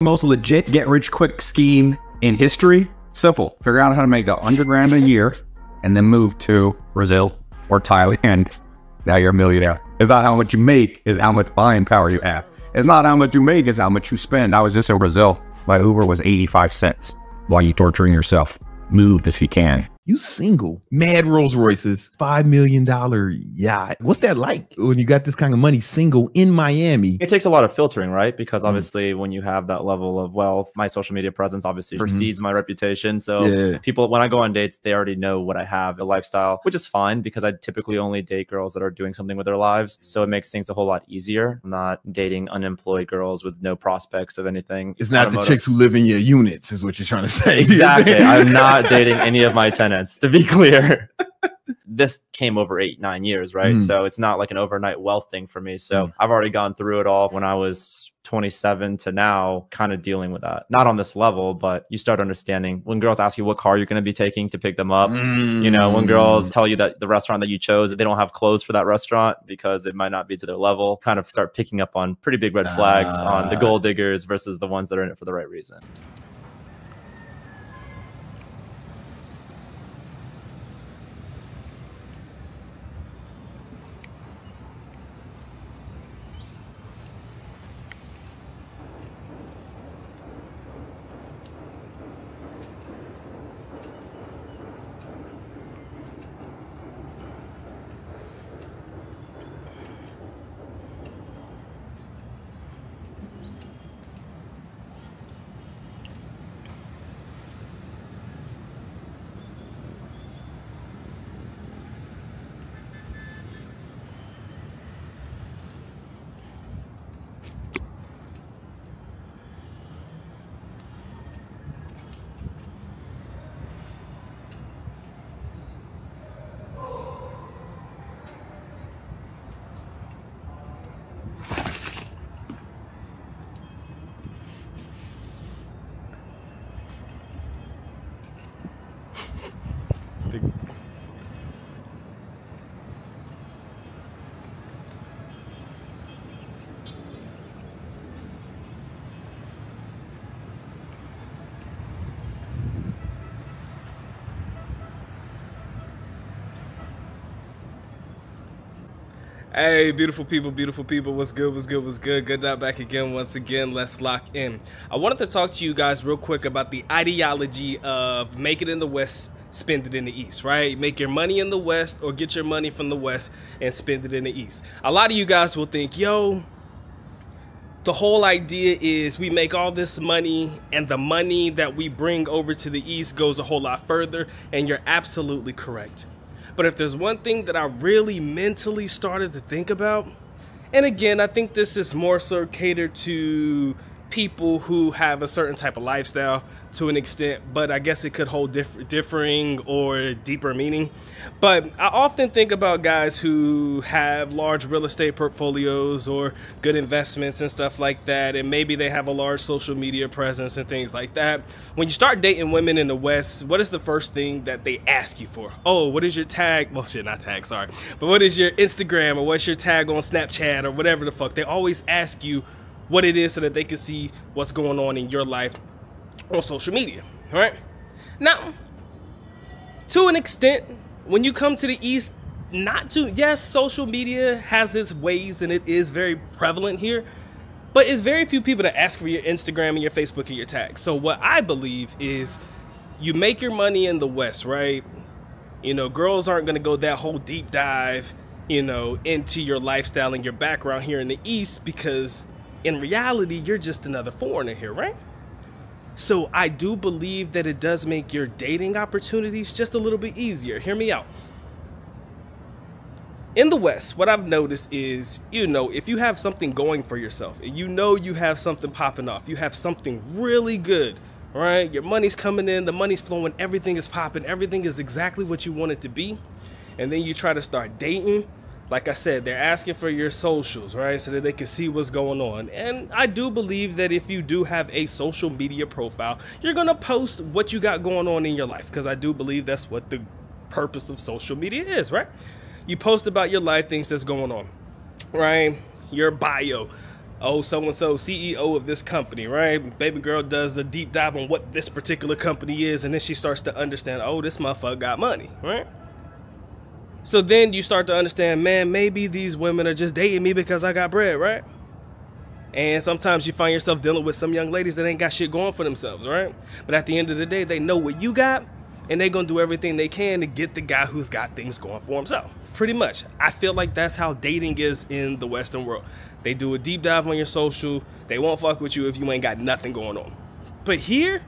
Most legit get-rich-quick scheme in history. Simple. Figure out how to make $100,000 a year and then move to Brazil or Thailand. Now you're a millionaire. It's not how much you make, it's how much buying power you have. It's not how much you make, it's how much you spend. I was just in Brazil. My Uber was 85 cents while you're torturing yourself. Move if you can. You single, mad Rolls Royces, $5 million yacht. What's that like when you got this kind of money single in Miami? It takes a lot of filtering, right? Because obviously when you have that level of wealth, my social media presence obviously precedes my reputation. So people, when I go on dates, they already know what I have, the lifestyle, which is fine because I typically only date girls that are doing something with their lives. So it makes things a whole lot easier. I'm not dating unemployed girls with no prospects of anything. It's not the chicks who live in your units is what you're trying to say. Exactly. I'm not dating any of my tenants. To be clear, this came over 8-9 years, right? So it's not like an overnight wealth thing for me. So I've already gone through it all when I was 27 to now, kind of dealing with that. Not on this level, but you start understanding when girls ask you what car you're going to be taking to pick them up. You know, when girls tell you that the restaurant that you chose, they don't have clothes for that restaurant because it might not be to their level, kind of start picking up on pretty big red flags on the gold diggers versus the ones that are in it for the right reason. Hey, beautiful people, what's good, what's good, what's good? Good job back again, once again, let's lock in. I wanted to talk to you guys real quick about the ideology of make it in the West, spend it in the East, right? Make your money in the West or get your money from the West and spend it in the East. A lot of you guys will think, yo, the whole idea is we make all this money and the money that we bring over to the East goes a whole lot further, and you're absolutely correct. But if there's one thing that I really mentally started to think about, and again, I think this is more so catered to people who have a certain type of lifestyle to an extent, but I guess it could hold differing or deeper meaning. But I often think about guys who have large real estate portfolios or good investments and stuff like that, and maybe they have a large social media presence and things like that. When you start dating women in the West, what is the first thing that they ask you for? Oh, what is your tag? Well, shit, not tag, sorry. But what is your Instagram, or what's your tag on Snapchat, or whatever the fuck? They always ask you what it is so that they can see what's going on in your life on social media, all right? Now, to an extent, when you come to the East, yes, social media has its ways and it is very prevalent here, but it's very few people that ask for your Instagram and your Facebook and your tags. So what I believe is you make your money in the West, right? You know, girls aren't gonna go that whole deep dive, you know, into your lifestyle and your background here in the East, because in reality, you're just another foreigner here, right? So I do believe that it does make your dating opportunities just a little bit easier. Hear me out. In the West, what I've noticed is, you know, if you have something going for yourself, and you know you have something popping off, you have something really good, right? Your money's coming in, the money's flowing, everything is popping, everything is exactly what you want it to be. And then you try to start dating. Like I said, they're asking for your socials, right? So that they can see what's going on. And I do believe that if you do have a social media profile, you're going to post what you got going on in your life, because I do believe that's what the purpose of social media is, right? You post about your life, things that's going on, right? Your bio. oh, so-and-so CEO of this company, right? Baby girl does a deep dive on what this particular company is, and then she starts to understand, oh, this motherfucker got money, right? So then you start to understand, man, maybe these women are just dating me because I got bread, right? And sometimes you find yourself dealing with some young ladies that ain't got shit going for themselves, right? But at the end of the day, they know what you got, and they're going to do everything they can to get the guy who's got things going for himself. Pretty much. I feel like that's how dating is in the Western world. They do a deep dive on your social. They won't fuck with you if you ain't got nothing going on. But here,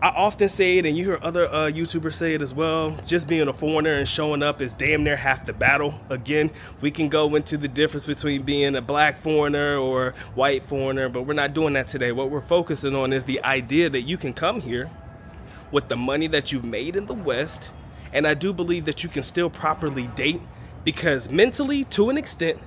I often say it, and you hear other YouTubers say it as well, just being a foreigner and showing up is damn near half the battle. Again, we can go into the difference between being a black foreigner or white foreigner, but we're not doing that today. What we're focusing on is the idea that you can come here with the money that you've made in the West, and I do believe that you can still properly date, because mentally, to an extent,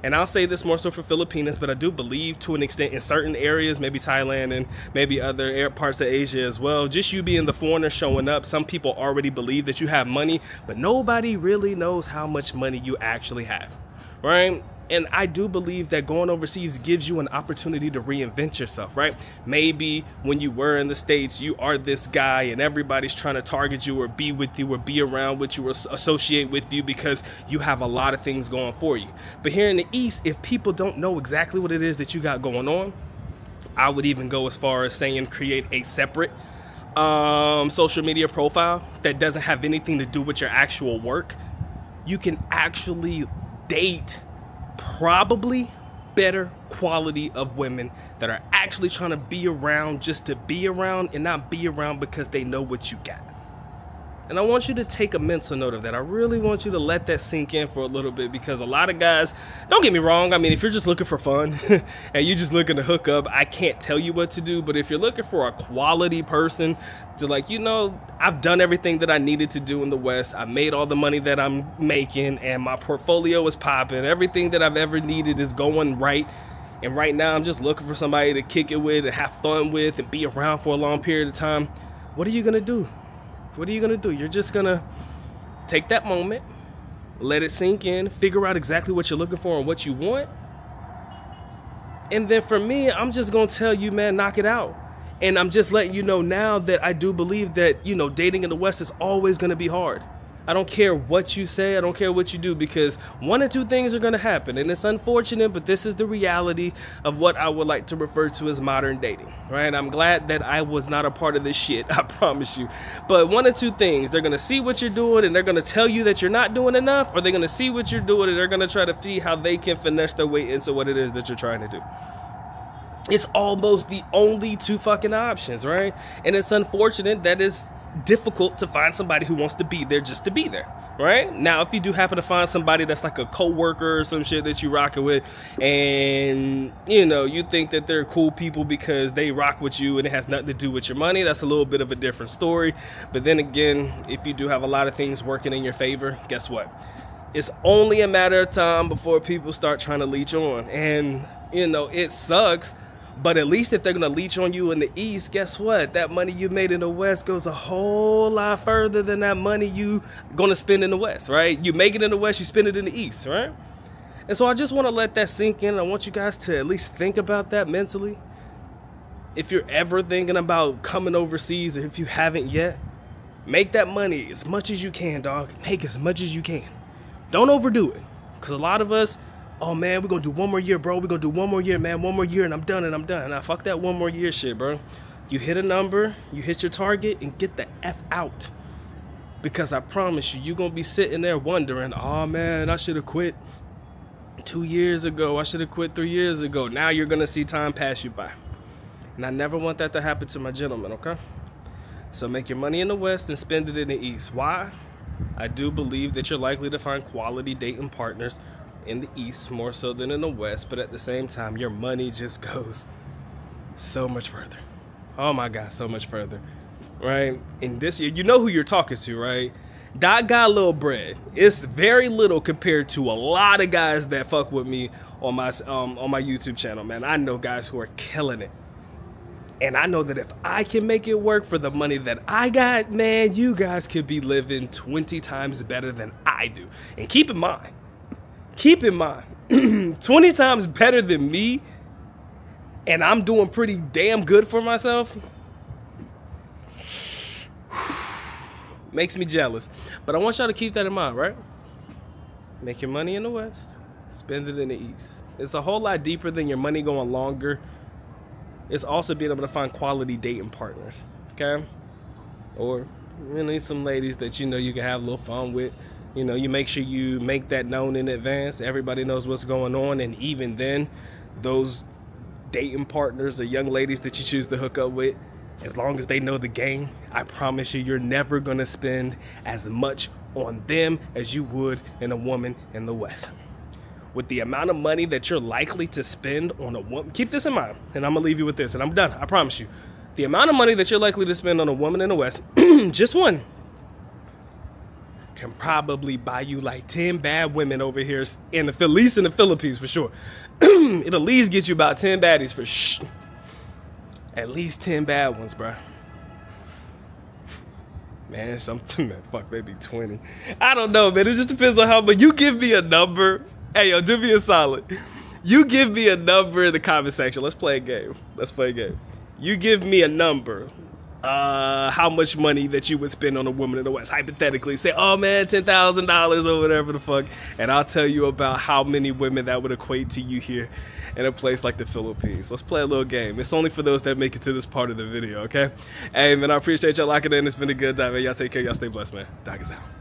and I'll say this more so for Filipinas, but I do believe to an extent in certain areas, maybe Thailand and maybe other parts of Asia as well, just you being the foreigner showing up, some people already believe that you have money, but nobody really knows how much money you actually have, right? And I do believe that going overseas gives you an opportunity to reinvent yourself, right? Maybe when you were in the States, you are this guy and everybody's trying to target you or be with you or be around with you or associate with you because you have a lot of things going for you. But here in the East, if people don't know exactly what it is that you got going on, I would even go as far as saying create a separate social media profile that doesn't have anything to do with your actual work. You can actually date probably better quality of women that are actually trying to be around just to be around and not be around because they know what you got. And I want you to take a mental note of that. I really want you to let that sink in for a little bit, because a lot of guys, don't get me wrong, I mean, if you're just looking for fun and you're just looking to hook up, I can't tell you what to do. But if you're looking for a quality person to, like, you know, I've done everything that I needed to do in the West. I made all the money that I'm making and my portfolio is popping. Everything that I've ever needed is going right. And right now I'm just looking for somebody to kick it with and have fun with and be around for a long period of time. What are you going to do? What are you going to do? You're just going to take that moment, let it sink in, figure out exactly what you're looking for and what you want. And then for me, I'm just going to tell you, man, knock it out. And I'm just letting you know now that I do believe that, you know, dating in the West is always going to be hard. I don't care what you say. I don't care what you do, because one or two things are going to happen. And it's unfortunate, but this is the reality of what I would like to refer to as modern dating, right? I'm glad that I was not a part of this shit, I promise you. But one or two things, they're going to see what you're doing and they're going to tell you that you're not doing enough, or they're going to see what you're doing and they're going to try to see how they can finesse their way into what it is that you're trying to do. It's almost the only two fucking options, right? And it's unfortunate that it's difficult to find somebody who wants to be there just to be there, right? Now, if you do happen to find somebody that's like a coworker or some shit that you rocking with, and you know, you think that they're cool people because they rock with you and it has nothing to do with your money, that's a little bit of a different story. But then again, if you do have a lot of things working in your favor, guess what? It's only a matter of time before people start trying to leech on. And you know, it sucks. But at least if they're going to leech on you in the East, guess what? That money you made in the West goes a whole lot further than that money you going to spend in the West, right? You make it in the West, you spend it in the East, right? And so I just want to let that sink in. I want you guys to at least think about that mentally. If you're ever thinking about coming overseas, or if you haven't yet, make that money as much as you can, dog. Make as much as you can. Don't overdo it. Because a lot of us, oh man, we're gonna do one more year, bro. We're gonna do one more year, man. One more year and I'm done and I'm done. Now fuck that one more year shit, bro. You hit a number, you hit your target, and get the F out. Because I promise you, you're gonna be sitting there wondering, oh man, I should have quit 2 years ago. I should have quit 3 years ago. Now you're gonna see time pass you by. And I never want that to happen to my gentlemen, okay? So make your money in the West and spend it in the East. Why? I do believe that you're likely to find quality dating partners in the East more so than in the West, but at the same time, your money just goes so much further. Oh my God, so much further, right? In this year, you know who you're talking to, right? That got a little bread. It's very little compared to a lot of guys that fuck with me on my YouTube channel, man. I know guys who are killing it. And I know that if I can make it work for the money that I got, man, you guys could be living 20 times better than I do. And keep in mind, 20 times better than me, and I'm doing pretty damn good for myself, makes me jealous. But I want y'all to keep that in mind, right? Make your money in the West, spend it in the East. It's a whole lot deeper than your money going longer. It's also being able to find quality dating partners, okay? Or you need some ladies that you know you can have a little fun with. You know, you make sure you make that known in advance. Everybody knows what's going on, and even then, those dating partners or young ladies that you choose to hook up with, as long as they know the game, I promise you, you're never gonna spend as much on them as you would in a woman in the West. With the amount of money that you're likely to spend on a woman, keep this in mind, and I'm gonna leave you with this, and I'm done, I promise you. The amount of money that you're likely to spend on a woman in the West, just one, can probably buy you like 10 bad women over here, in the, at least in the Philippines for sure. It'll at least get you about 10 baddies for shh. At least 10 bad ones, bro. Man, man, fuck, maybe 20. I don't know, man. It just depends on how, but you give me a number. Hey, yo, do me a solid. You give me a number in the comment section. Let's play a game. Let's play a game. You give me a number. How much money that you would spend on a woman in the West. Hypothetically, say, oh man, $10,000 or whatever the fuck. And I'll tell you about how many women that would equate to you here in a place like the Philippines. Let's play a little game. It's only for those that make it to this part of the video, okay? Hey, man, I appreciate y'all locking in. It's been a good time, man. Y'all take care. Y'all stay blessed, man. Dog is out.